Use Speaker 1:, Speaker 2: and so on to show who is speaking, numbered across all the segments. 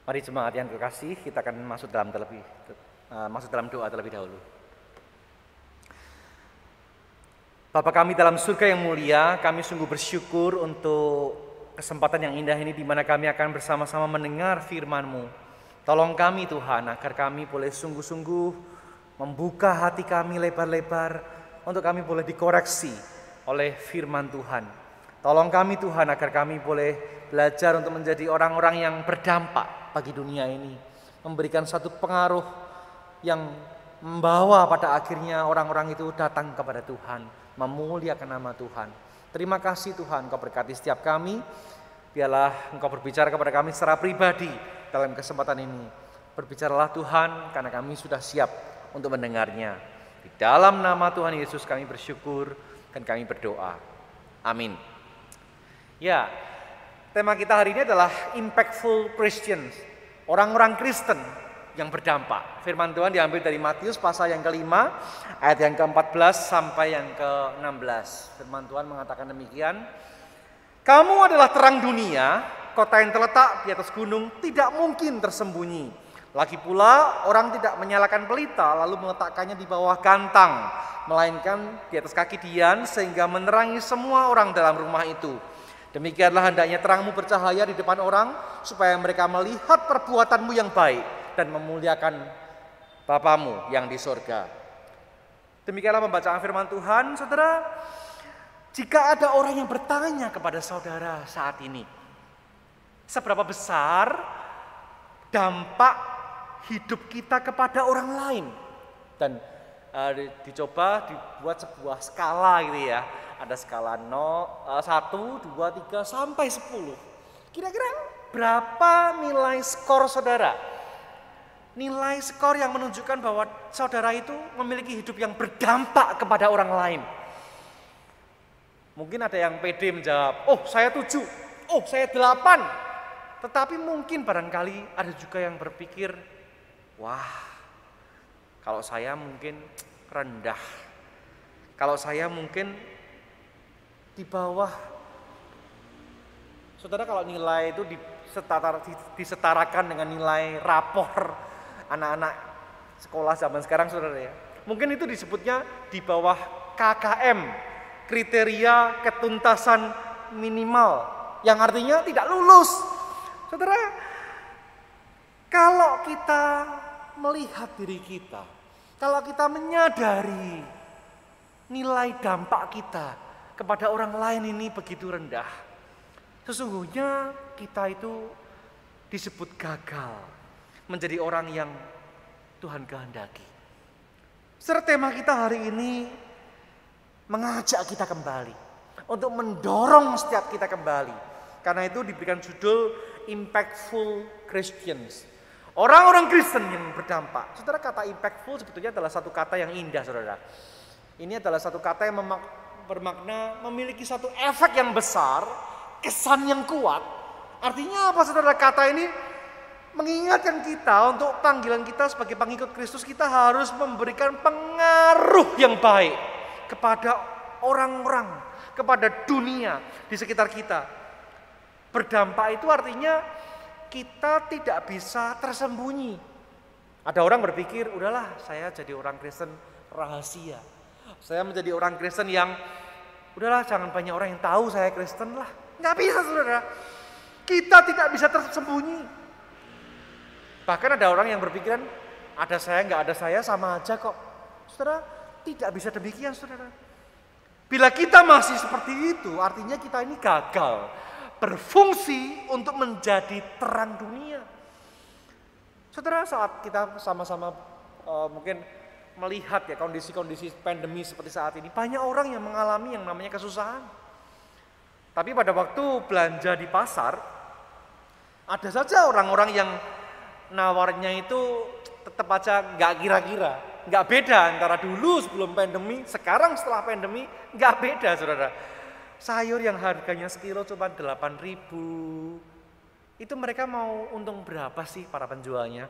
Speaker 1: Mari jemaat yang kekasih, kita akan masuk dalam doa terlebih dahulu. Bapa kami dalam surga yang mulia, kami sungguh bersyukur untuk kesempatan yang indah ini di mana kami akan bersama-sama mendengar firman-Mu. Tolong kami Tuhan agar kami boleh sungguh-sungguh membuka hati kami lebar-lebar untuk kami boleh dikoreksi oleh firman Tuhan. Tolong kami Tuhan agar kami boleh belajar untuk menjadi orang-orang yang berdampak bagi dunia ini, memberikan satu pengaruh yang membawa pada akhirnya orang-orang itu datang kepada Tuhan, memuliakan nama Tuhan. Terima kasih Tuhan, Engkau berkati setiap kami. Biarlah Engkau berbicara kepada kami secara pribadi dalam kesempatan ini. Berbicaralah Tuhan, karena kami sudah siap untuk mendengarnya. Di dalam nama Tuhan Yesus kami bersyukur dan kami berdoa. Amin. Ya, tema kita hari ini adalah Impactful Christians, orang-orang Kristen yang berdampak. Firman Tuhan diambil dari Matius pasal yang ke-5, ayat yang ke-14 sampai yang ke-16. Firman Tuhan mengatakan demikian. Kamu adalah terang dunia, kota yang terletak di atas gunung tidak mungkin tersembunyi. Lagi pula orang tidak menyalakan pelita lalu meletakkannya di bawah gantang, melainkan di atas kaki dian sehingga menerangi semua orang dalam rumah itu. Demikianlah hendaknya terangmu bercahaya di depan orang, supaya mereka melihat perbuatanmu yang baik dan memuliakan Bapamu yang di sorga. Demikianlah pembacaan firman Tuhan. Saudara, jika ada orang yang bertanya kepada saudara saat ini, seberapa besar dampak hidup kita kepada orang lain? Dan dicoba dibuat sebuah skala gitu ya. Ada skala 1, 2, 3 sampai 10. Kira-kira berapa nilai skor saudara? Nilai skor yang menunjukkan bahwa saudara itu memiliki hidup yang berdampak kepada orang lain. Mungkin ada yang pede menjawab, oh saya 7, oh saya 8. Tetapi mungkin barangkali ada juga yang berpikir, wah kalau saya mungkin rendah. Kalau saya mungkin di bawah. Saudara, kalau nilai itu disetarakan dengan nilai rapor anak-anak sekolah zaman sekarang, saudara ya, mungkin itu disebutnya di bawah KKM, kriteria ketuntasan minimal, yang artinya tidak lulus. Saudara, kalau kita melihat diri kita, kalau kita menyadari nilai dampak kita kepada orang lain ini begitu rendah, sesungguhnya kita itu disebut gagal menjadi orang yang Tuhan kehendaki. Serta tema kita hari ini mengajak kita kembali untuk mendorong setiap kita kembali. Karena itu diberikan judul Impactful Christians, orang-orang Kristen yang berdampak. Saudara, kata impactful sebetulnya adalah satu kata yang indah, saudara. Ini adalah satu kata yang bermakna memiliki satu efek yang besar, kesan yang kuat. Artinya apa, saudara? Kata ini mengingatkan kita untuk panggilan kita sebagai pengikut Kristus, kita harus memberikan pengaruh yang baik kepada orang-orang, kepada dunia di sekitar kita. Berdampak itu artinya kita tidak bisa tersembunyi. Ada orang berpikir, udahlah saya jadi orang Kristen rahasia. Saya menjadi orang Kristen yang, udahlah jangan banyak orang yang tahu saya Kristen lah. Nggak bisa, saudara. Kita tidak bisa tersembunyi. Bahkan ada orang yang berpikiran, ada saya nggak ada saya sama aja kok. Saudara, tidak bisa demikian, saudara. Bila kita masih seperti itu, artinya kita ini gagal berfungsi untuk menjadi terang dunia. Saudara, saat kita sama-sama mungkin melihat ya kondisi-kondisi pandemi seperti saat ini, banyak orang yang mengalami yang namanya kesusahan. Tapi pada waktu belanja di pasar, ada saja orang-orang yang nawarnya itu tetap aja nggak kira-kira, nggak beda antara dulu sebelum pandemi, sekarang setelah pandemi nggak beda, saudara. Sayur yang harganya sekilo cuma 8.000, itu mereka mau untung berapa sih para penjualnya?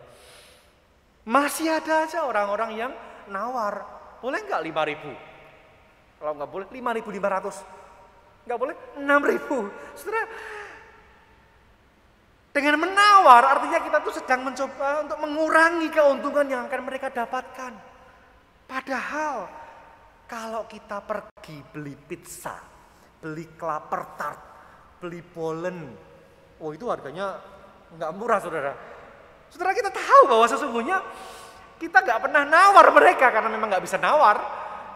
Speaker 1: Masih ada aja orang-orang yang nawar, boleh nggak 5.000? Kalau nggak boleh 5.500, nggak boleh 6.000. Saudara, dengan menawar menawar artinya kita tuh sedang mencoba untuk mengurangi keuntungan yang akan mereka dapatkan. Padahal kalau kita pergi beli pizza, beli klaper tart, beli bolen, oh itu harganya nggak murah saudara. Saudara kita tahu bahwa sesungguhnya kita nggak pernah nawar mereka karena memang nggak bisa nawar,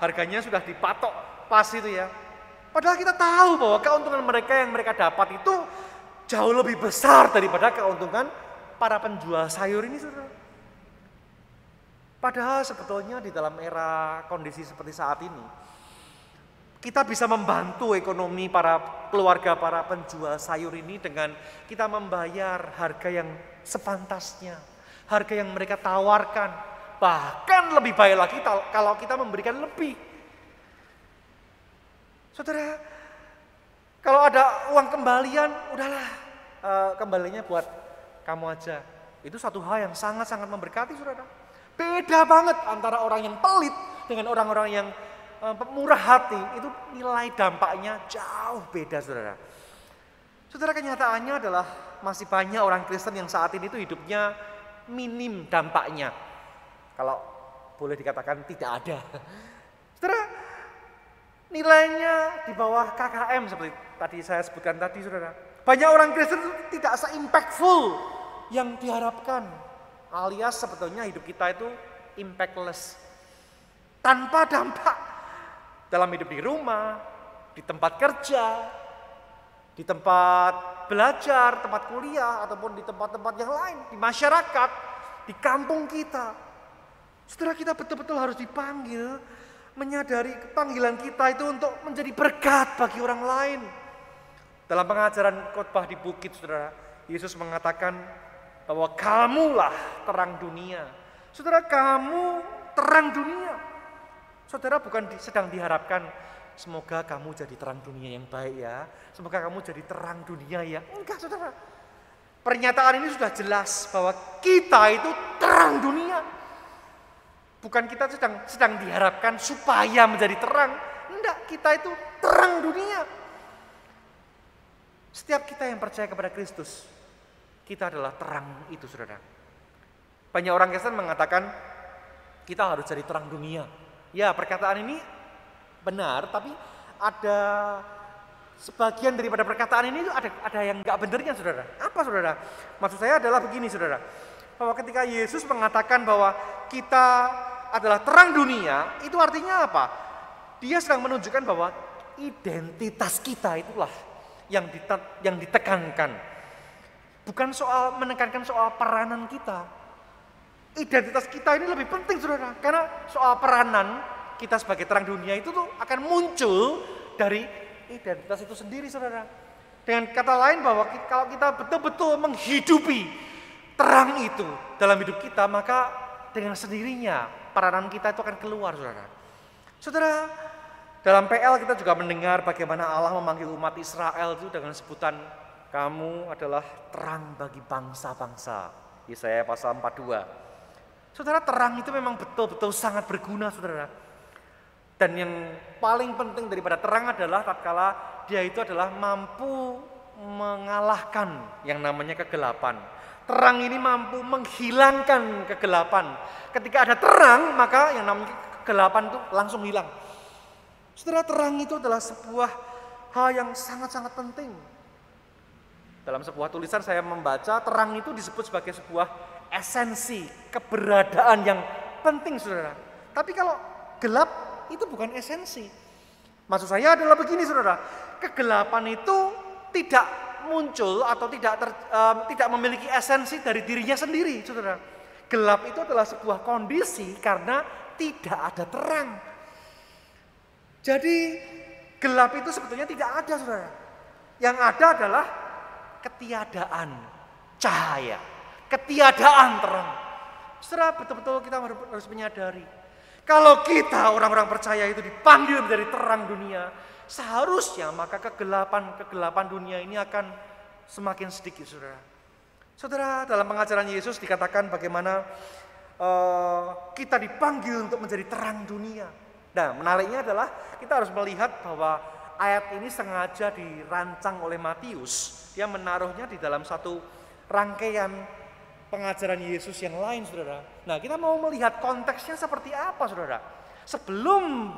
Speaker 1: harganya sudah dipatok pas itu ya. Padahal kita tahu bahwa keuntungan mereka yang mereka dapat itu jauh lebih besar daripada keuntungan para penjual sayur ini saudara. Padahal sebetulnya di dalam era kondisi seperti saat ini, kita bisa membantu ekonomi para keluarga para penjual sayur ini dengan kita membayar harga yang sepantasnya, harga yang mereka tawarkan. Bahkan lebih baik lagi kalau kita memberikan lebih. Saudara, kalau ada uang kembalian, udahlah kembalinya buat kamu aja. Itu satu hal yang sangat-sangat memberkati saudara. Beda banget antara orang yang pelit dengan orang-orang yang murah hati. Itu nilai dampaknya jauh beda saudara. Saudara, kenyataannya adalah masih banyak orang Kristen yang saat ini itu hidupnya minim dampaknya. Kalau boleh dikatakan tidak ada. Saudara, nilainya di bawah KKM seperti tadi saya sebutkan tadi saudara. Banyak orang Kristen itu tidak se-impactful yang diharapkan. Alias sebetulnya hidup kita itu impactless. Tanpa dampak dalam hidup di rumah, di tempat kerja, di tempat belajar, tempat kuliah, ataupun di tempat-tempat yang lain, di masyarakat, di kampung kita. Saudara, kita betul-betul harus dipanggil, menyadari panggilan kita itu untuk menjadi berkat bagi orang lain. Dalam pengajaran khotbah di bukit, saudara, Yesus mengatakan bahwa kamulah terang dunia. Saudara, kamu terang dunia. Saudara, bukan sedang diharapkan semoga kamu jadi terang dunia yang baik ya. Semoga kamu jadi terang dunia ya. Enggak saudara. Pernyataan ini sudah jelas bahwa kita itu terang dunia. Bukan kita sedang diharapkan supaya menjadi terang. Enggak, kita itu terang dunia. Setiap kita yang percaya kepada Kristus, kita adalah terang itu saudara. Banyak orang Kristen mengatakan kita harus jadi terang dunia. Ya, perkataan ini benar, tapi ada sebagian daripada perkataan ini ada yang enggak benernya saudara. Apa saudara? Maksud saya adalah begini saudara. Bahwa ketika Yesus mengatakan bahwa kita adalah terang dunia, itu artinya apa? Dia sedang menunjukkan bahwa identitas kita itulah yang ditekankan. Bukan soal menekankan soal peranan kita. Identitas kita ini lebih penting saudara. Karena soal peranan kita sebagai terang dunia itu tuh akan muncul dari identitas itu sendiri saudara. Dengan kata lain bahwa kalau kita betul-betul menghidupi terang itu dalam hidup kita, maka dengan sendirinya peranan kita itu akan keluar saudara. Saudara, dalam PL kita juga mendengar bagaimana Allah memanggil umat Israel itu dengan sebutan kamu adalah terang bagi bangsa-bangsa. Yesaya pasal 42. Saudara, terang itu memang betul-betul sangat berguna saudara. Dan yang paling penting daripada terang adalah tatkala dia itu adalah mampu mengalahkan yang namanya kegelapan. Terang ini mampu menghilangkan kegelapan. Ketika ada terang, maka yang namanya kegelapan itu langsung hilang. Saudara, terang itu adalah sebuah hal yang sangat-sangat penting. Dalam sebuah tulisan saya membaca terang itu disebut sebagai sebuah esensi, keberadaan yang penting saudara. Tapi kalau gelap itu bukan esensi. Maksud saya adalah begini saudara, kegelapan itu tidak muncul atau tidak memiliki esensi dari dirinya sendiri saudara. Gelap itu adalah sebuah kondisi karena tidak ada terang. Jadi gelap itu sebetulnya tidak ada saudara. Yang ada adalah ketiadaan cahaya, ketiadaan terang. Saudara, betul-betul kita harus menyadari, kalau kita orang-orang percaya itu dipanggil menjadi terang dunia, seharusnya maka kegelapan dunia ini akan semakin sedikit saudara. Saudara, dalam pengajaran Yesus dikatakan bagaimana kita dipanggil untuk menjadi terang dunia. Nah, menariknya adalah kita harus melihat bahwa ayat ini sengaja dirancang oleh Matius. Dia menaruhnya di dalam satu rangkaian pengajaran Yesus yang lain, saudara. Nah, kita mau melihat konteksnya seperti apa, saudara. Sebelum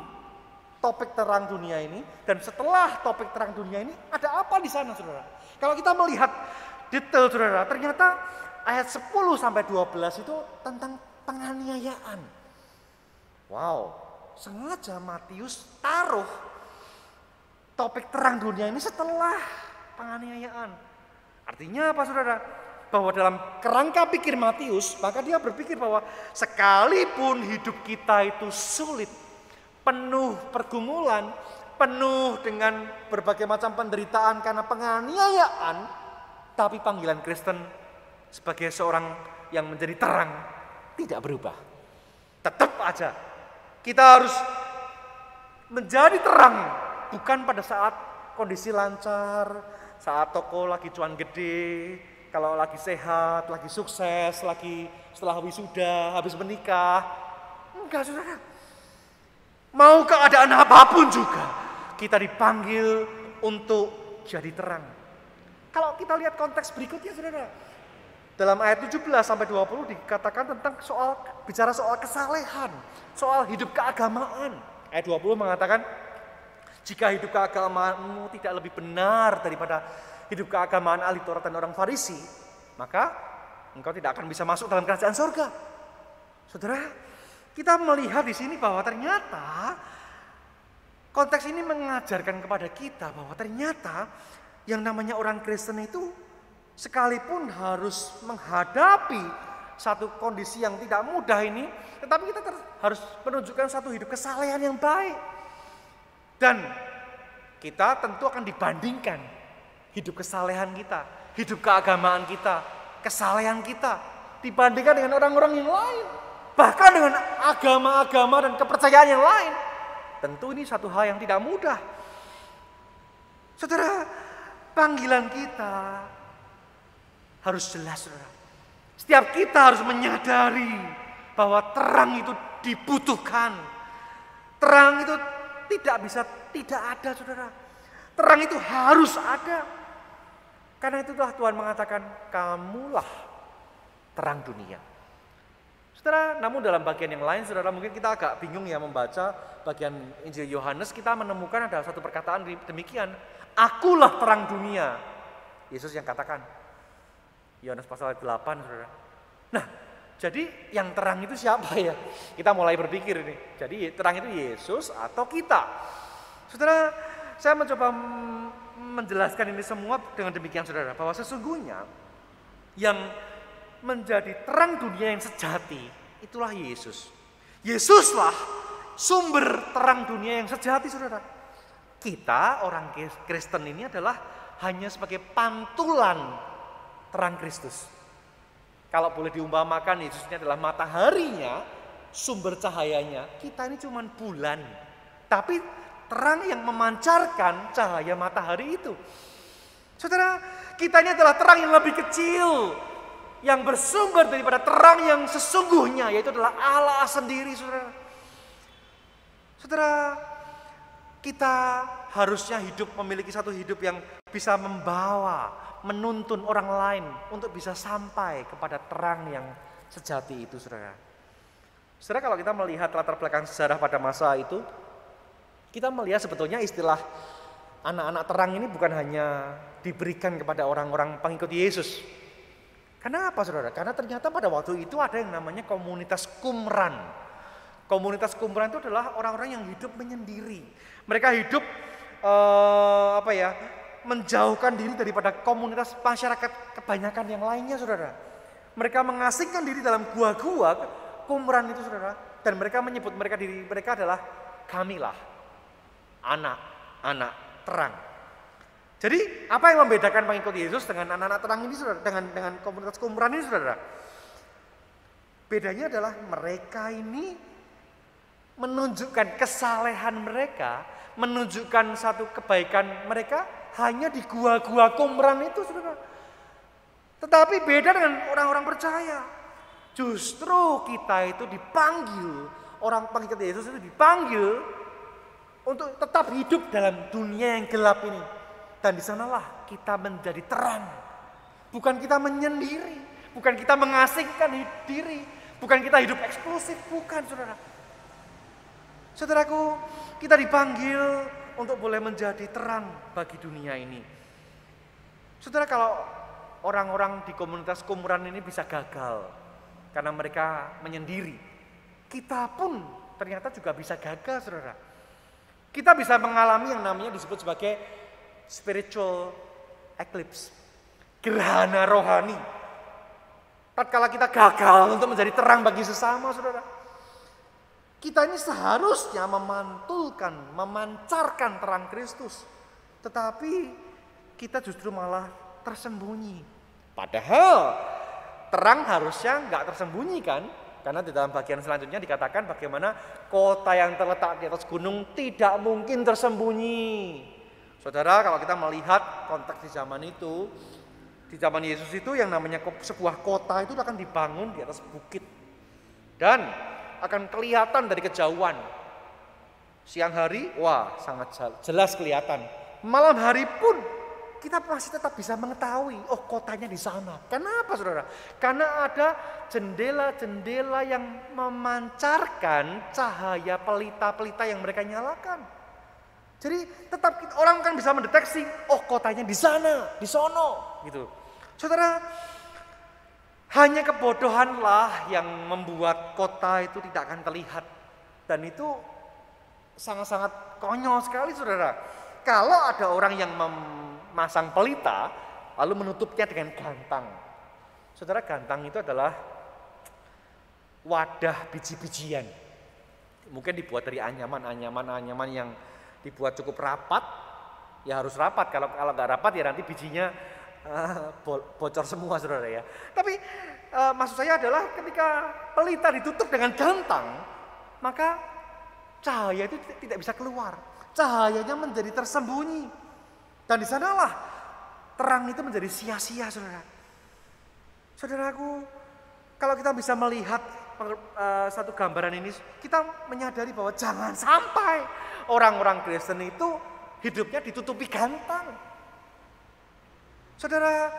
Speaker 1: topik terang dunia ini dan setelah topik terang dunia ini, ada apa di sana, saudara? Kalau kita melihat detail, saudara, ternyata ayat 10 sampai 12 itu tentang penganiayaan. Wow, sengaja Matius taruh topik terang dunia ini setelah penganiayaan. Artinya apa, saudara? Bahwa dalam kerangka pikir Matius, maka dia berpikir bahwa sekalipun hidup kita itu sulit, penuh pergumulan, penuh dengan berbagai macam penderitaan karena penganiayaan, tapi panggilan Kristen sebagai seorang yang menjadi terang tidak berubah. Tetap aja kita harus menjadi terang, bukan pada saat kondisi lancar, saat toko lagi cuan gede, kalau lagi sehat, lagi sukses, lagi setelah wisuda, habis menikah. Enggak, saudara. Mau keadaan apapun juga, kita dipanggil untuk jadi terang. Kalau kita lihat konteks berikutnya, saudara. Dalam ayat 17 sampai 20 dikatakan tentang bicara soal kesalehan, soal hidup keagamaan. Ayat 20 mengatakan, jika hidup keagamaanmu tidak lebih benar daripada hidup keagamaan ahli Taurat dan orang Farisi, maka engkau tidak akan bisa masuk dalam kerajaan surga. Saudara, kita melihat di sini bahwa ternyata konteks ini mengajarkan kepada kita bahwa ternyata yang namanya orang Kristen itu sekalipun harus menghadapi satu kondisi yang tidak mudah ini, tetapi kita harus menunjukkan satu hidup kesalehan yang baik. Dan kita tentu akan dibandingkan hidup kesalehan kita, hidup keagamaan kita, kesalehan kita dibandingkan dengan orang-orang yang lain, bahkan dengan agama-agama dan kepercayaan yang lain. Tentu ini satu hal yang tidak mudah. Saudara, panggilan kita harus jelas, saudara. Setiap kita harus menyadari bahwa terang itu dibutuhkan. Terang itu tidak bisa tidak ada, saudara. Terang itu harus ada. Karena itulah Tuhan mengatakan, kamulah terang dunia. Saudara, namun dalam bagian yang lain, saudara, mungkin kita agak bingung ya membaca bagian Injil Yohanes, kita menemukan ada satu perkataan demikian, akulah terang dunia. Yesus yang katakan. Yohanes pasal 8, saudara. Nah, jadi yang terang itu siapa ya? Kita mulai berpikir ini. Jadi terang itu Yesus atau kita? Saudara, saya mencoba menjelaskan ini semua dengan demikian, saudara, bahwa sesungguhnya yang menjadi terang dunia yang sejati itulah Yesus. Yesuslah sumber terang dunia yang sejati, saudara. Kita orang Kristen ini adalah hanya sebagai pantulan terang Kristus. Kalau boleh diumpamakan, Yesus ini adalah mataharinya, sumber cahayanya. Kita ini cuma bulan, tapi terang yang memancarkan cahaya matahari itu. Saudara, kita ini adalah terang yang lebih kecil, yang bersumber daripada terang yang sesungguhnya, yaitu adalah Allah sendiri, saudara. Saudara, kita harusnya memiliki satu hidup yang bisa membawa, menuntun orang lain untuk bisa sampai kepada terang yang sejati itu, saudara. Saudara, kalau kita melihat latar belakang sejarah pada masa itu, kita melihat sebetulnya istilah anak-anak terang ini bukan hanya diberikan kepada orang-orang pengikut Yesus. Karena apa, saudara? Karena ternyata pada waktu itu ada yang namanya komunitas Qumran. Komunitas Qumran itu adalah orang-orang yang hidup menyendiri. Mereka hidup menjauhkan diri daripada komunitas masyarakat kebanyakan yang lainnya, saudara. Mereka mengasingkan diri dalam gua-gua Qumran itu, saudara. Dan mereka menyebut diri mereka adalah kamilah anak-anak terang. Jadi apa yang membedakan pengikut Yesus dengan anak-anak terang ini, saudara, dengan komunitas Qumran ini, saudara? Bedanya adalah mereka ini menunjukkan kesalehan mereka, menunjukkan satu kebaikan mereka hanya di gua-gua Qumran itu, saudara. Tetapi beda dengan orang-orang percaya. Justru kita itu dipanggil, orang pengikut Yesus itu dipanggil untuk tetap hidup dalam dunia yang gelap ini. Dan di sanalah kita menjadi terang. Bukan kita menyendiri, bukan kita mengasingkan diri, bukan kita hidup eksklusif, bukan saudara. Saudaraku, kita dipanggil untuk boleh menjadi terang bagi dunia ini. Saudara, kalau orang-orang di komunitas kumuran ini bisa gagal karena mereka menyendiri, kita pun ternyata juga bisa gagal, saudara. Kita bisa mengalami yang namanya disebut sebagai spiritual eclipse, gerhana rohani. Tatkala kita gagal untuk menjadi terang bagi sesama, saudara, kita ini seharusnya memantulkan, memancarkan terang Kristus. Tetapi kita justru malah tersembunyi. Padahal terang harusnya nggak tersembunyi kan? Karena di dalam bagian selanjutnya dikatakan bagaimana kota yang terletak di atas gunung tidak mungkin tersembunyi. Saudara, kalau kita melihat konteks di zaman itu, di zaman Yesus itu yang namanya sebuah kota itu akan dibangun di atas bukit. Dan akan kelihatan dari kejauhan. Siang hari, wah sangat jelas kelihatan. Malam hari pun kita masih tetap bisa mengetahui, oh kotanya di sana. Kenapa saudara? Karena ada jendela-jendela yang memancarkan cahaya pelita-pelita yang mereka nyalakan. Jadi tetap orang kan bisa mendeteksi, oh kotanya di sana, di sono, gitu. Saudara, hanya kebodohanlah yang membuat kota itu tidak akan terlihat. Dan itu sangat-sangat konyol sekali saudara. Kalau ada orang yang memasang pelita, lalu menutupnya dengan gantang. Saudara, gantang itu adalah wadah biji-bijian. Mungkin dibuat dari anyaman yang dibuat cukup rapat. Ya harus rapat, kalau nggak rapat ya nanti bijinya bocor semua saudara ya. Tapi maksud saya adalah ketika pelita ditutup dengan gantang, maka cahaya itu tidak bisa keluar. Cahayanya menjadi tersembunyi. Dan di sanalah terang itu menjadi sia-sia saudara. Saudaraku, kalau kita bisa melihat satu gambaran ini, kita menyadari bahwa jangan sampai orang-orang Kristen itu hidupnya ditutupi gantang. Saudara,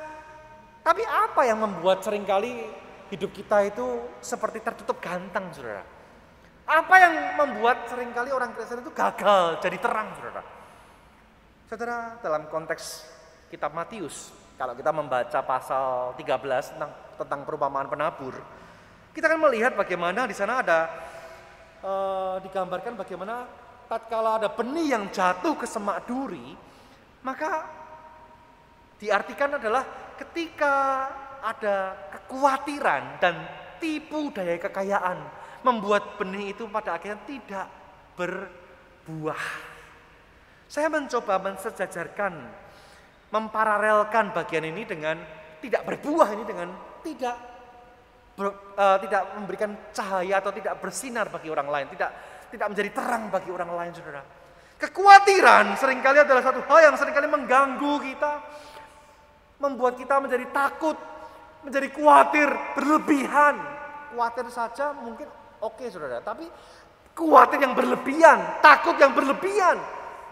Speaker 1: tapi apa yang membuat seringkali hidup kita itu seperti tertutup gantang, saudara? Apa yang membuat seringkali orang Kristen itu gagal jadi terang, saudara? Saudara, dalam konteks kitab Matius, kalau kita membaca pasal 13 tentang perumpamaan penabur, kita akan melihat bagaimana di sana ada digambarkan bagaimana tatkala ada benih yang jatuh ke semak duri, maka diartikan adalah ketika ada kekhawatiran dan tipu daya kekayaan membuat benih itu pada akhirnya tidak berbuah. Saya mencoba mensejajarkan, memparalelkan bagian ini dengan tidak berbuah ini dengan tidak memberikan cahaya atau tidak bersinar bagi orang lain, tidak menjadi terang bagi orang lain, saudara. Kekhawatiran seringkali adalah satu hal yang seringkali mengganggu kita, membuat kita menjadi takut, menjadi khawatir berlebihan. Khawatir saja mungkin oke, saudara, tapi khawatir yang berlebihan, takut yang berlebihan,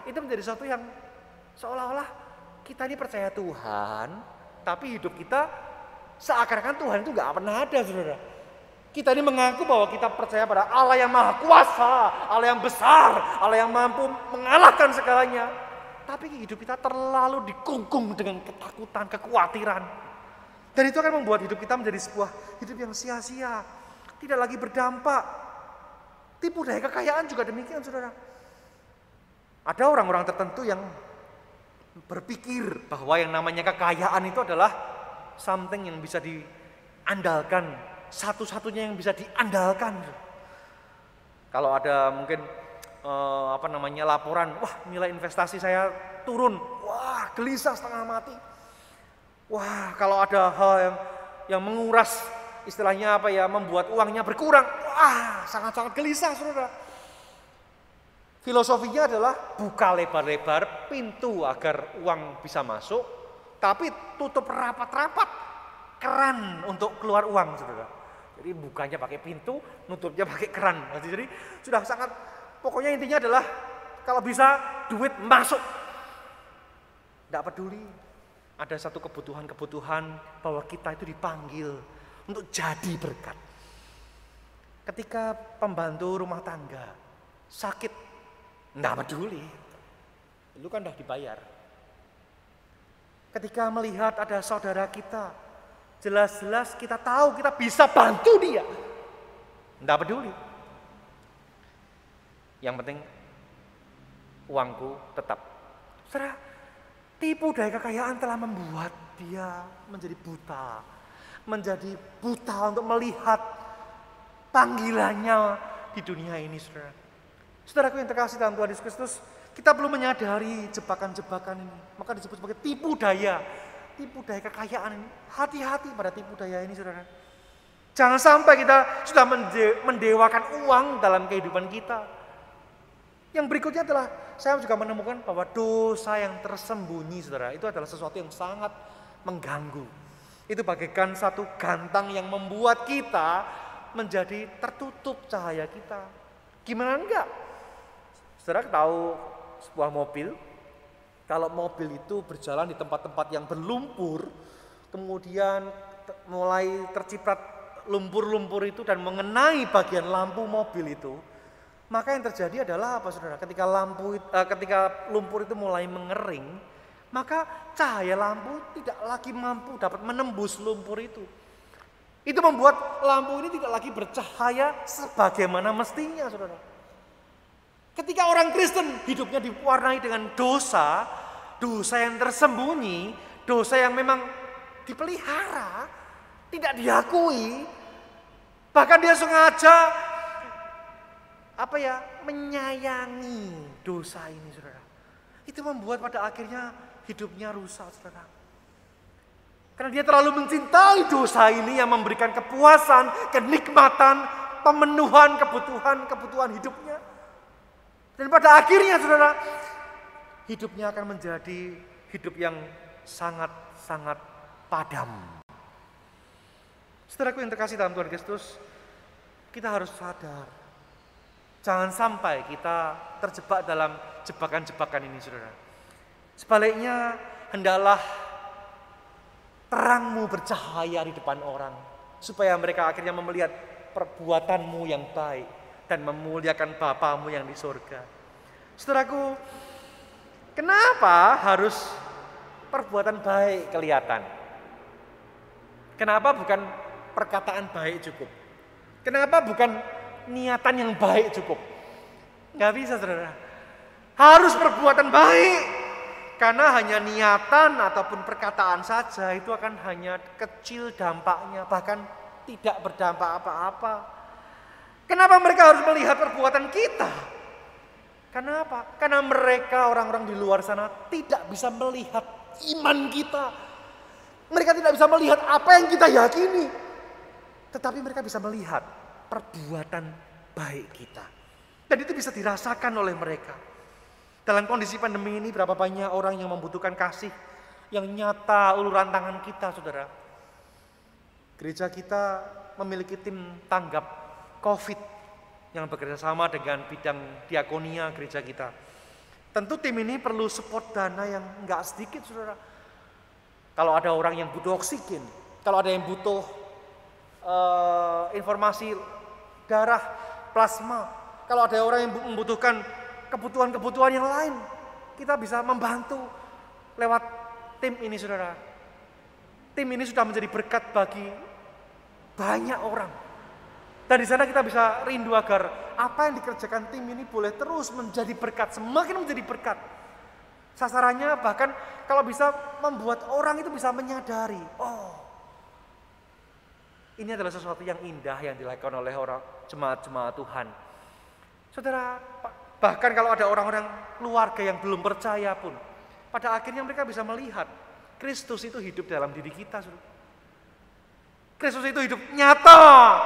Speaker 1: itu menjadi sesuatu yang seolah-olah kita ini percaya Tuhan, tapi hidup kita seakan-akan Tuhan itu gak pernah ada, saudara. Kita ini mengaku bahwa kita percaya pada Allah yang maha kuasa, Allah yang besar, Allah yang mampu mengalahkan segalanya. Tapi hidup kita terlalu dikungkung dengan ketakutan, kekhawatiran. Dan itu akan membuat hidup kita menjadi sebuah hidup yang sia-sia, tidak lagi berdampak. Tipu daya kekayaan juga demikian, saudara. Ada orang-orang tertentu yang berpikir bahwa yang namanya kekayaan itu adalah something yang bisa diandalkan, satu-satunya yang bisa diandalkan. Kalau ada mungkin laporan, wah nilai investasi saya turun, wah gelisah setengah mati. Wah kalau ada hal yang menguras, istilahnya membuat uangnya berkurang, wah sangat-sangat gelisah, saudara. Filosofinya adalah buka lebar-lebar pintu agar uang bisa masuk, tapi tutup rapat-rapat keran untuk keluar uang, saudara. Jadi bukanya pakai pintu, nutupnya pakai keran. Jadi sudah sangat, pokoknya intinya adalah kalau bisa duit masuk. Tidak peduli Ada satu kebutuhan-kebutuhan bahwa kita itu dipanggil untuk jadi berkat. Ketika pembantu rumah tangga sakit, enggak peduli, itu kan udah dibayar. Ketika melihat ada saudara kita, jelas-jelas kita tahu kita bisa bantu dia, enggak peduli. Yang penting uangku tetap. Saudara, tipu daya kekayaan telah membuat dia menjadi buta untuk melihat panggilannya di dunia ini, saudara. Saudaraku yang terkasih dalam Tuhan Yesus Kristus, kita belum menyadari jebakan-jebakan ini. Maka disebut sebagai tipu daya kekayaan ini. Hati-hati pada tipu daya ini, saudara. Jangan sampai kita sudah mendewakan uang dalam kehidupan kita. Yang berikutnya adalah saya juga menemukan bahwa dosa yang tersembunyi, saudara, itu adalah sesuatu yang sangat mengganggu. Itu bagaikan satu gantang yang membuat kita menjadi tertutup cahaya kita. Gimana enggak? Saudara tahu sebuah mobil, kalau mobil itu berjalan di tempat-tempat yang berlumpur, kemudian mulai terciprat lumpur-lumpur itu dan mengenai bagian lampu mobil itu, maka yang terjadi adalah apa, saudara? Ketika lumpur itu mulai mengering, maka cahaya lampu tidak lagi mampu dapat menembus lumpur itu. Itu membuat lampu ini tidak lagi bercahaya sebagaimana mestinya, saudara. Ketika orang Kristen hidupnya diwarnai dengan dosa yang tersembunyi, dosa yang memang dipelihara, tidak diakui, bahkan dia sengaja menyayangi dosa ini, saudara. Itu membuat pada akhirnya hidupnya rusak, saudara. Karena dia terlalu mencintai dosa ini yang memberikan kepuasan, kenikmatan, pemenuhan kebutuhan hidupnya. Dan pada akhirnya, saudara, hidupnya akan menjadi hidup yang sangat-sangat padam. Saudaraku yang terkasih dalam Tuhan Kristus, kita harus sadar. Jangan sampai kita terjebak dalam jebakan-jebakan ini, saudara. Sebaliknya, hendaklah terangmu bercahaya di depan orang, supaya mereka akhirnya melihat perbuatanmu yang baik dan memuliakan Bapamu yang di surga. Saudaraku, kenapa harus perbuatan baik kelihatan? Kenapa bukan perkataan baik cukup? Kenapa bukan niatan yang baik cukup? Gak bisa, saudara. Harus perbuatan baik. Karena hanya niatan ataupun perkataan saja itu akan hanya kecil dampaknya, bahkan tidak berdampak apa-apa. Kenapa mereka harus melihat perbuatan kita? Kenapa? Karena mereka orang-orang di luar sana tidak bisa melihat iman kita. Mereka tidak bisa melihat apa yang kita yakini. Tetapi mereka bisa melihat perbuatan baik kita. Dan itu bisa dirasakan oleh mereka. Dalam kondisi pandemi ini berapa banyak orang yang membutuhkan kasih yang nyata, uluran tangan kita, saudara. Gereja kita memiliki tim tanggap COVID yang bekerja sama dengan bidang diakonia gereja kita. Tentu tim ini perlu support dana yang enggak sedikit, saudara. Kalau ada orang yang butuh oksigen, kalau ada yang butuh informasi darah, plasma, kalau ada orang yang membutuhkan kebutuhan-kebutuhan yang lain, kita bisa membantu lewat tim ini, saudara. Tim ini sudah menjadi berkat bagi banyak orang. Dan di sana kita bisa rindu agar apa yang dikerjakan tim ini boleh terus menjadi berkat, semakin menjadi berkat. Sasarannya bahkan kalau bisa membuat orang itu bisa menyadari, oh, ini adalah sesuatu yang indah yang dilakukan oleh orang jemaat-jemaat Tuhan. Saudara, bahkan kalau ada orang-orang keluarga yang belum percaya pun, pada akhirnya mereka bisa melihat Kristus itu hidup dalam diri kita. Kristus itu hidup nyata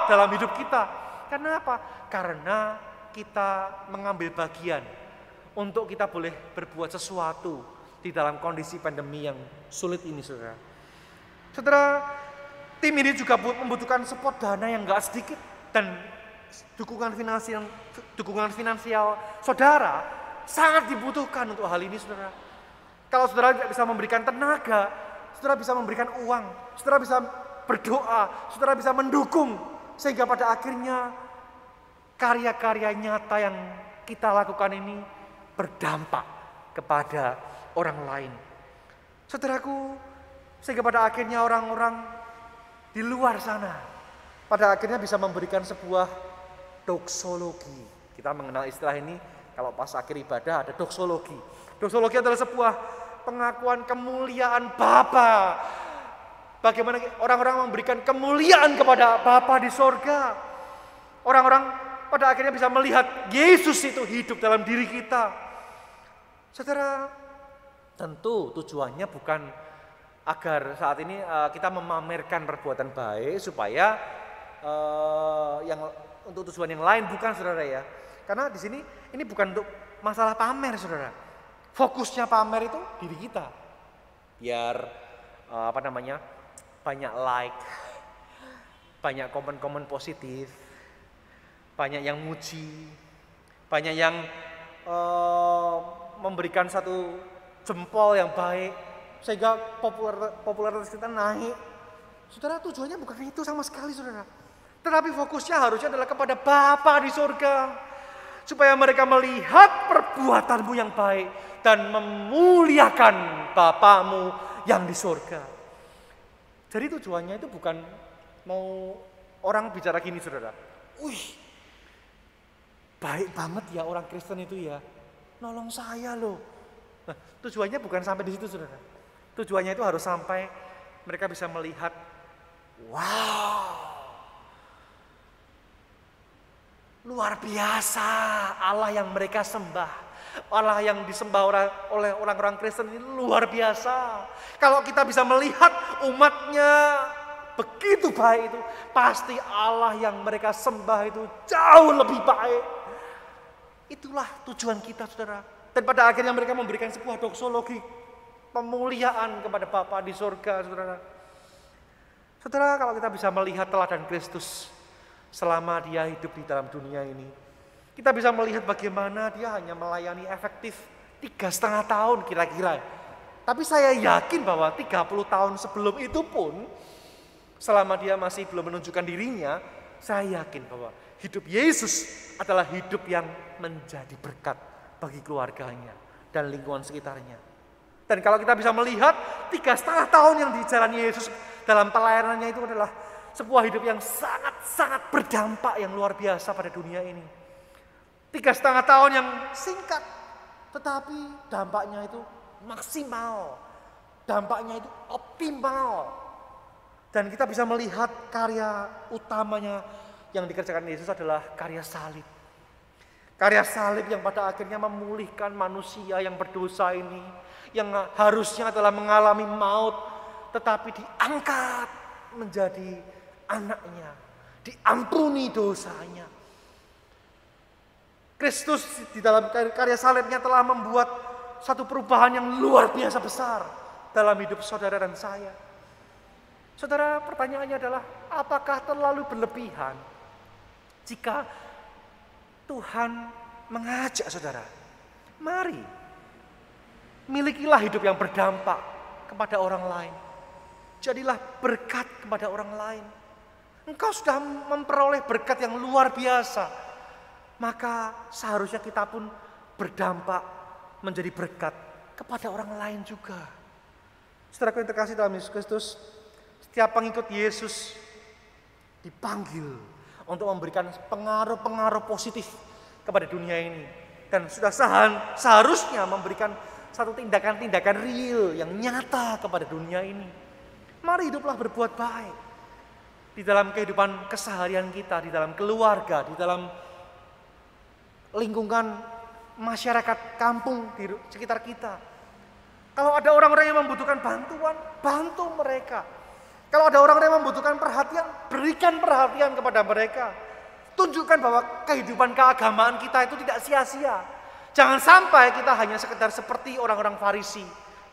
Speaker 1: dalam hidup kita. Karena apa? Karena kita mengambil bagian untuk kita boleh berbuat sesuatu di dalam kondisi pandemi yang sulit ini, saudara. Saudara, tim ini juga membutuhkan support dana yang gak sedikit dan dukungan finansial saudara sangat dibutuhkan untuk hal ini, saudara. Kalau saudara tidak bisa memberikan tenaga, saudara bisa memberikan uang, saudara bisa berdoa, saudara bisa mendukung. Sehingga pada akhirnya karya-karya nyata yang kita lakukan ini berdampak kepada orang lain. Saudaraku, sehingga pada akhirnya orang-orang di luar sana pada akhirnya bisa memberikan sebuah doksologi. Kita mengenal istilah ini kalau pas akhir ibadah ada doksologi. Doksologi adalah sebuah pengakuan kemuliaan Bapa. Bagaimana orang-orang memberikan kemuliaan kepada Bapa di sorga. Orang-orang pada akhirnya bisa melihat Yesus itu hidup dalam diri kita. Saudara, tentu tujuannya bukan agar saat ini kita memamerkan perbuatan baik supaya yang untuk tujuan yang lain, bukan saudara ya. Karena di sini ini bukan untuk masalah pamer saudara. Fokusnya pamer itu diri kita. Biar banyak like, banyak komen-komen positif, banyak yang muji, banyak yang memberikan satu jempol yang baik sehingga popularitas kita naik. Saudara, tujuannya bukan itu sama sekali saudara. Tetapi fokusnya harusnya adalah kepada Bapa di surga. Supaya mereka melihat perbuatanmu yang baik dan memuliakan Bapamu yang di surga. Jadi tujuannya itu bukan mau orang bicara gini saudara. Wih, baik banget ya orang Kristen itu ya. Nolong saya loh. Nah, tujuannya bukan sampai di situ saudara. Tujuannya itu harus sampai mereka bisa melihat, wow, luar biasa Allah yang mereka sembah. Allah yang disembah oleh orang-orang Kristen ini luar biasa. Kalau kita bisa melihat umatnya begitu baik itu, pasti Allah yang mereka sembah itu jauh lebih baik. Itulah tujuan kita saudara. Dan pada akhirnya mereka memberikan sebuah doksologi pemuliaan kepada Bapa di surga saudara. Saudara, kalau kita bisa melihat teladan Kristus selama dia hidup di dalam dunia ini, kita bisa melihat bagaimana dia hanya melayani efektif 3,5 tahun kira-kira. Tapi saya yakin bahwa 30 tahun sebelum itu pun, selama dia masih belum menunjukkan dirinya, saya yakin bahwa hidup Yesus adalah hidup yang menjadi berkat bagi keluarganya dan lingkungan sekitarnya. Dan kalau kita bisa melihat 3,5 tahun yang dijalani Yesus dalam pelayanannya itu adalah sebuah hidup yang sangat-sangat berdampak yang luar biasa pada dunia ini. 3,5 tahun yang singkat, tetapi dampaknya itu maksimal. Dampaknya itu optimal. Dan kita bisa melihat karya utamanya yang dikerjakan Yesus adalah karya salib. Karya salib yang pada akhirnya memulihkan manusia yang berdosa ini, yang harusnya adalah mengalami maut, tetapi diangkat menjadi anaknya, diampuni dosanya. Kristus di dalam karya salibnya telah membuat satu perubahan yang luar biasa besar dalam hidup saudara dan saya. Saudara, pertanyaannya adalah, apakah terlalu berlebihan jika Tuhan mengajak saudara, mari milikilah hidup yang berdampak kepada orang lain. Jadilah berkat kepada orang lain. Engkau sudah memperoleh berkat yang luar biasa. Maka seharusnya kita pun berdampak menjadi berkat kepada orang lain juga. Saudaraku yang terkasih dalam Yesus Kristus, setiap pengikut Yesus dipanggil untuk memberikan pengaruh-pengaruh positif kepada dunia ini. Dan sudah seharusnya memberikan satu tindakan-tindakan real yang nyata kepada dunia ini. Mari hiduplah berbuat baik di dalam kehidupan keseharian kita, di dalam keluarga, di dalam lingkungan masyarakat kampung di sekitar kita. Kalau ada orang-orang yang membutuhkan bantuan, bantu mereka. Kalau ada orang-orang yang membutuhkan perhatian, berikan perhatian kepada mereka. Tunjukkan bahwa kehidupan keagamaan kita itu tidak sia-sia. Jangan sampai kita hanya sekedar seperti orang-orang Farisi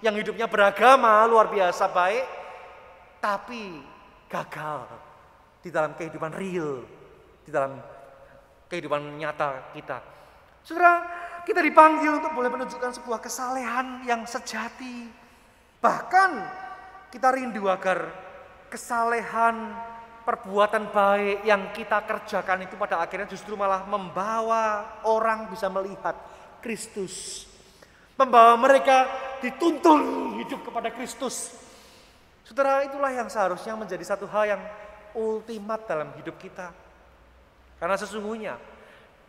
Speaker 1: yang hidupnya beragama luar biasa baik, tapi gagal di dalam kehidupan real, di dalam kehidupan nyata kita. Saudara, kita dipanggil untuk boleh menunjukkan sebuah kesalehan yang sejati. Bahkan Kita rindu agar kesalehan, perbuatan baik yang kita kerjakan itu pada akhirnya justru malah membawa orang bisa melihat Kristus. Membawa mereka dituntun hidup kepada Kristus. Saudara, itulah yang seharusnya menjadi satu hal yang ultimat dalam hidup kita. Karena sesungguhnya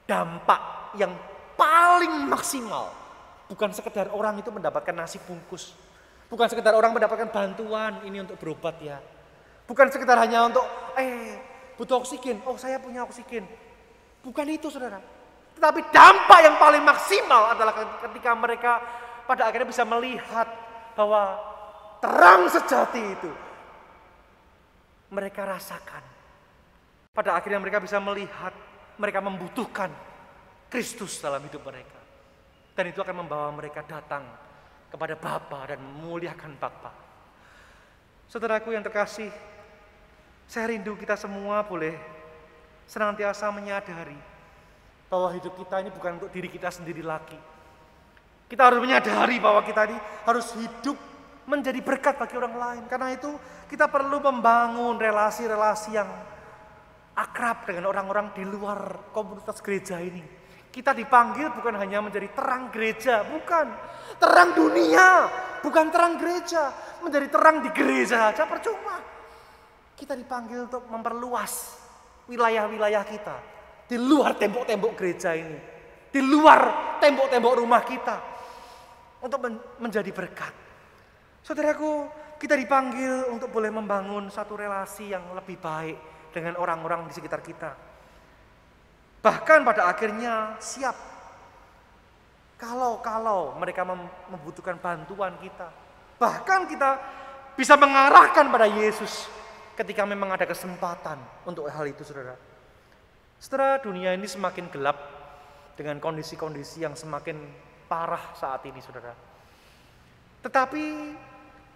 Speaker 1: dampak yang paling maksimal bukan sekedar orang itu mendapatkan nasi bungkus. Bukan sekedar orang mendapatkan bantuan ini untuk berobat ya. Bukan sekedar hanya untuk butuh oksigen. Oh, saya punya oksigen. Bukan itu, saudara. Tetapi dampak yang paling maksimal adalah ketika mereka pada akhirnya bisa melihat bahwa terang sejati itu mereka rasakan. Pada akhirnya mereka bisa melihat mereka membutuhkan Kristus dalam hidup mereka. Dan itu akan membawa mereka datang kepada Bapa dan memuliakan Bapa. Saudaraku yang terkasih, saya rindu kita semua boleh senantiasa menyadari bahwa hidup kita ini bukan untuk diri kita sendiri lagi. Kita harus menyadari bahwa kita ini harus hidup menjadi berkat bagi orang lain. Karena itu kita perlu membangun relasi-relasi yang akrab dengan orang-orang di luar komunitas gereja ini. Kita dipanggil bukan hanya menjadi terang gereja, bukan. Terang dunia, bukan terang gereja. Menjadi terang di gereja saja percuma. Kita dipanggil untuk memperluas wilayah-wilayah kita. Di luar tembok-tembok gereja ini. Di luar tembok-tembok rumah kita. Untuk menjadi berkat. Saudaraku, kita dipanggil untuk boleh membangun satu relasi yang lebih baik dengan orang-orang di sekitar kita. Bahkan pada akhirnya siap. Kalau mereka membutuhkan bantuan kita. Bahkan kita bisa mengarahkan pada Yesus ketika memang ada kesempatan untuk hal itu, saudara. Setelah dunia ini semakin gelap dengan kondisi-kondisi yang semakin parah saat ini, saudara. Tetapi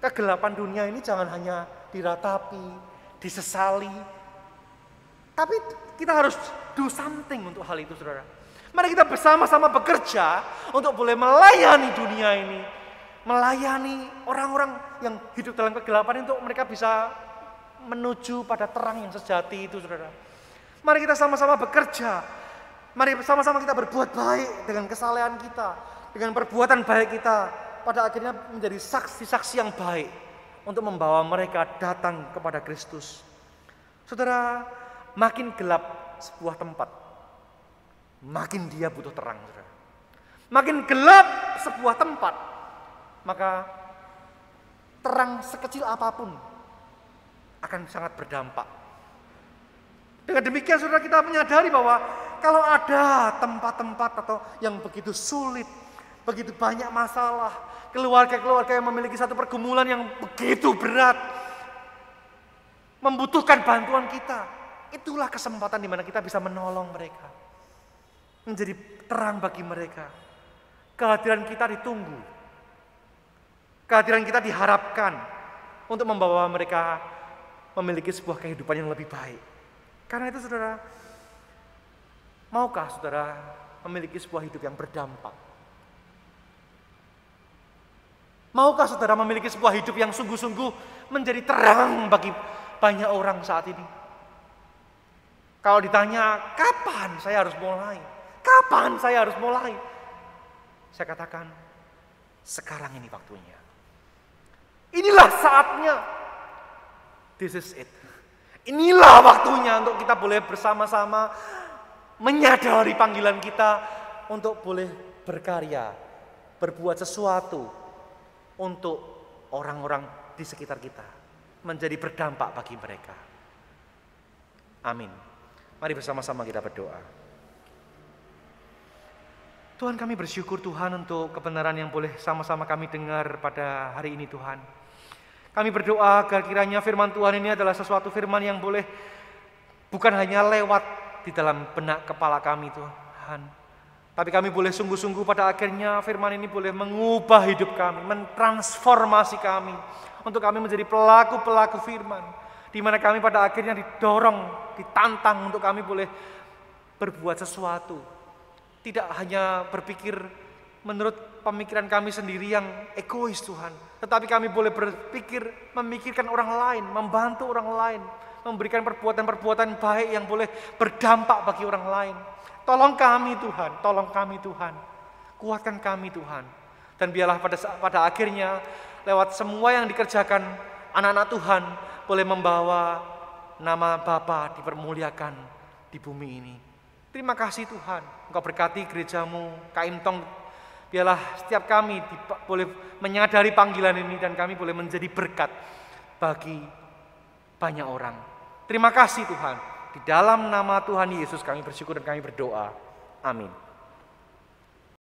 Speaker 1: kegelapan dunia ini jangan hanya diratapi, disesali, tapi kita harus do something untuk hal itu, saudara. Mari kita bersama-sama bekerja untuk boleh melayani dunia ini, melayani orang-orang yang hidup dalam kegelapan untuk mereka bisa menuju pada terang yang sejati itu, saudara. Mari kita sama-sama bekerja, mari sama-sama kita berbuat baik dengan kesalehan kita, dengan perbuatan baik kita, pada akhirnya menjadi saksi-saksi yang baik untuk membawa mereka datang kepada Kristus. Saudara, makin gelap sebuah tempat, makin dia butuh terang, saudara. Makin gelap sebuah tempat, maka terang sekecil apapun akan sangat berdampak. Dengan demikian, saudara, kita menyadari bahwa kalau ada tempat-tempat atau yang begitu sulit, begitu banyak masalah, keluarga-keluarga yang memiliki satu pergumulan yang begitu berat, membutuhkan bantuan kita, itulah kesempatan di mana kita bisa menolong mereka, menjadi terang bagi mereka. Kehadiran kita ditunggu, kehadiran kita diharapkan untuk membawa mereka memiliki sebuah kehidupan yang lebih baik. Karena itu, saudara, maukah saudara memiliki sebuah hidup yang berdampak? Maukah saudara memiliki sebuah hidup yang sungguh-sungguh menjadi terang bagi banyak orang saat ini? Kalau ditanya, kapan saya harus mulai? Kapan saya harus mulai? Saya katakan, sekarang ini waktunya. Inilah saatnya. This is it. Inilah waktunya untuk kita boleh bersama-sama menyadari panggilan kita untuk boleh berkarya, berbuat sesuatu untuk orang-orang di sekitar kita, menjadi berdampak bagi mereka. Amin. Mari bersama-sama kita berdoa. Tuhan, kami bersyukur Tuhan untuk kebenaran yang boleh sama-sama kami dengar pada hari ini, Tuhan. Kami berdoa agar kiranya firman Tuhan ini adalah sesuatu firman yang boleh bukan hanya lewat di dalam benak kepala kami, Tuhan. Tapi kami boleh sungguh-sungguh pada akhirnya firman ini boleh mengubah hidup kami, mentransformasi kami, untuk kami menjadi pelaku-pelaku firman, di mana kami pada akhirnya didorong, ditantang untuk kami boleh berbuat sesuatu. Tidak hanya berpikir menurut pemikiran kami sendiri yang egois Tuhan. Tetapi kami boleh berpikir, memikirkan orang lain, membantu orang lain, memberikan perbuatan-perbuatan baik yang boleh berdampak bagi orang lain. Tolong kami Tuhan, tolong kami Tuhan. Kuatkan kami Tuhan. Dan biarlah pada akhirnya lewat semua yang dikerjakan anak-anak Tuhan boleh membawa nama Bapa dipermuliakan di bumi ini. Terima kasih Tuhan, Engkau berkati gerejamu, Kaimtong. Biarlah setiap kami boleh menyadari panggilan ini dan kami boleh menjadi berkat bagi banyak orang. Terima kasih Tuhan. Di dalam nama Tuhan Yesus kami bersyukur dan kami berdoa. Amin.